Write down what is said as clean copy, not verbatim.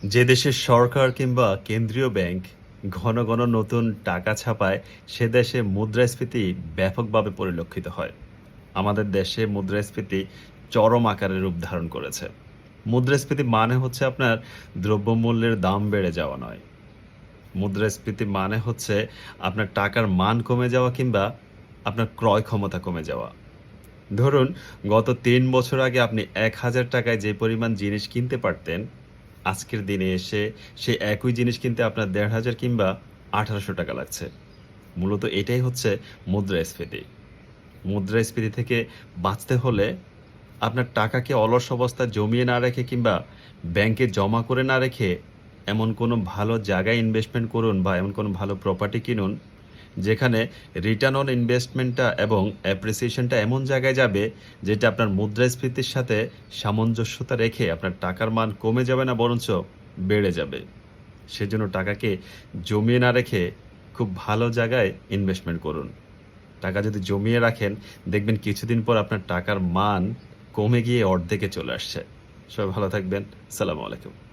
যে দেশের সরকার কিংবা কেন্দ্রীয় ব্যাংক ঘন ঘন নতুন টাকা ছাপায়, সে দেশে মুদ্রাস্ফীতি ব্যাপকভাবে পরিলক্ষিত হয়। আমাদের দেশে মুদ্রাস্ফীতি চরম আকারে রূপ ধারণ করেছে। মুদ্রাস্ফীতি মানে হচ্ছে আপনার দ্রব্যমূল্যের দাম বেড়ে যাওয়া নয়। মুদ্রাস্ফীতি মানে হচ্ছে আপনার টাকার মান কমে যাওয়া কিংবা আপনার ক্রয় ক্ষমতা কমে যাওয়া। ধরুন, গত ৩ বছর আগে আপনি ৳১,০০০ যে পরিমাণ জিনিস কিনতে পারতেন, আজকের দিনে এসে সেই একই জিনিস কিনতে আপনার ৳১,৫০০ কিংবা ৳১,৮০০ লাগছে। মূলত এটাই হচ্ছে মুদ্রাস্ফীতি। মুদ্রাস্ফীতি থেকে বাঁচতে হলে আপনার টাকাকে অলস অবস্থায় জমিয়ে না রেখে কিংবা ব্যাংকে জমা করে না রেখে এমন কোনো ভালো জায়গায় ইনভেস্টমেন্ট করুন বা এমন কোনো ভালো প্রপার্টি কিনুন, যেখানে রিটার্ন অন ইনভেস্টমেন্টটা এবং অ্যাপ্রিসিয়েশনটা এমন জায়গায় যাবে যেটা আপনার মুদ্রাস্ফীতির সাথে সামঞ্জস্যতা রেখে আপনার টাকার মান কমে যাবে না, বরঞ্চ বেড়ে যাবে। সেজন্য টাকাকে জমিয়ে না রেখে খুব ভালো জায়গায় ইনভেস্টমেন্ট করুন। টাকা যদি জমিয়ে রাখেন, দেখবেন কিছুদিন পর আপনার টাকার মান কমে গিয়ে অর্ধেকে চলে আসছে। সবাই ভালো থাকবেন। আসসালামু আলাইকুম।